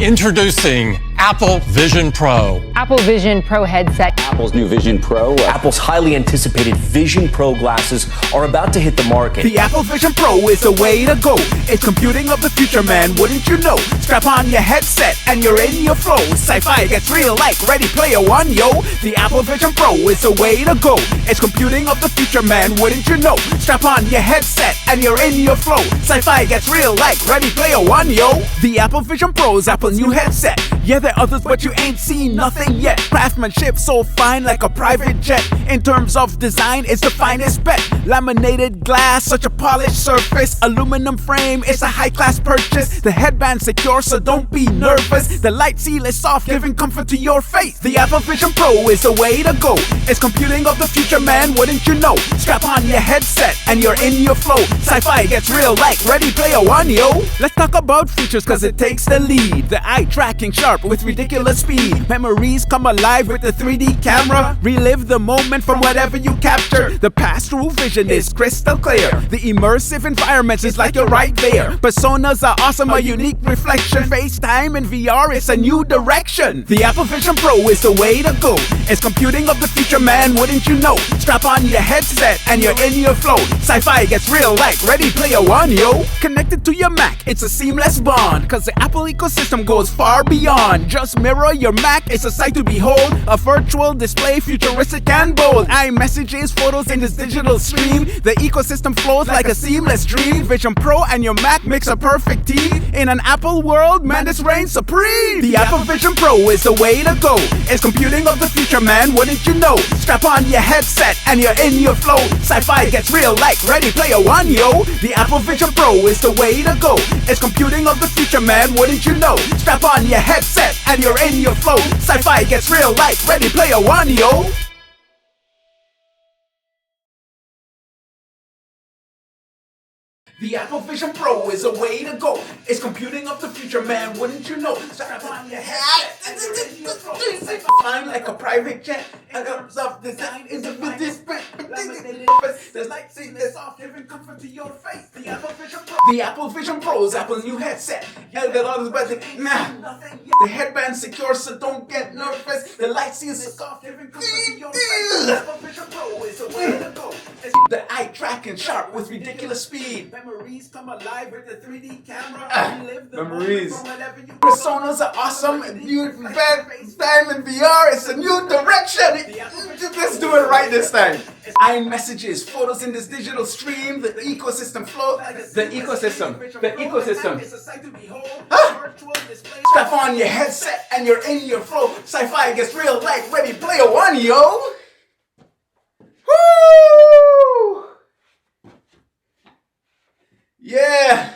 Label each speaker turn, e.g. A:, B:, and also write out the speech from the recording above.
A: Introducing Apple Vision Pro.
B: Apple Vision Pro headset.
C: Apple's new Vision Pro.
D: Apple's highly anticipated Vision Pro glasses are about to hit the market.
E: The Apple Vision Pro is the way to go. It's computing of the future, man, wouldn't you know? Strap on your headset and you're in your flow. Sci-fi gets real like Ready Player One, yo. The Apple Vision Pro is the way to go. It's computing of the future, man, wouldn't you know? Strap on your headset and you're in your flow. Sci-fi gets real like Ready Player One, yo. The Apple Vision Pro is Apple's new headset. Yeah, there are others, but you ain't seen nothing yet. Craftsmanship so fine like a private jet. In terms of design, it's the finest bet. Laminated glass, such a polished surface. Aluminum frame, it's a high-class purchase. The headband secure, so don't be nervous. The light seal is soft, giving comfort to your face. The Apple Vision Pro is the way to go. It's computing of the future, man, wouldn't you know? Strap on your headset and you're in your flow. Sci-fi gets real like Ready Player One, yo. Let's talk about features, cause it takes the lead. The eye tracking sharp with ridiculous speed. Memories come alive with the 3D camera. Relive the moment from whatever you capture. The pass-through vision is crystal clear. The immersive environments is like you're right there. Personas are awesome, a unique reflection. FaceTime and VR is a new direction. The Apple Vision Pro is the way to go. It's computing of the future, man, wouldn't you know? Strap on your headset and you're in your flow. Sci-fi gets real like Ready Player One, yo. Connected to your Mac, it's a seamless bond, cause the Apple ecosystem goes far beyond. Just mirror your Mac, it's a sight to behold. A virtual display, futuristic and bold. iMessages, photos in this digital stream. The ecosystem flows like a seamless dream. Vision Pro and your Mac makes a perfect team. In an Apple world, man, this reigns supreme. The Apple Vision Pro is the way to go. It's computing of the future, man, wouldn't you know? Strap on your headset and you're in your flow. Sci-fi gets real like Ready Player One, yo. The Apple Vision Pro is the way to go. It's computing of the future, man, wouldn't you know? Strap on your headset and you're in your flow. Sci-fi gets real like Ready Player One, yo. The Apple Vision Pro is a way to go. It's computing of the future, man, wouldn't you know? Strap on your headset and you're in your flow. Flying like a private jet. In terms of design, is a bit disparate. The light seamless soft, giving comfort to your face. The Apple Vision Pro. The Apple Vision Pro is Apple's new headset. The headband secure, so don't get nervous. The light seals is soft, giving comfort to your face. The Apple Vision Pro is the way to go. The eye tracking sharp with ridiculous speed. Memories come alive with the 3D camera. Relive the memories. From whatever you Personas are awesome. FaceTime and VR is a new direction. Let's do it right this time. iMessages, photos in this digital stream. The ecosystem flow. The ecosystem. It's a sight to behold. Strap on your headset and you're in your flow. Sci-fi gets real like Ready Player One, yo. Woo! Yeah.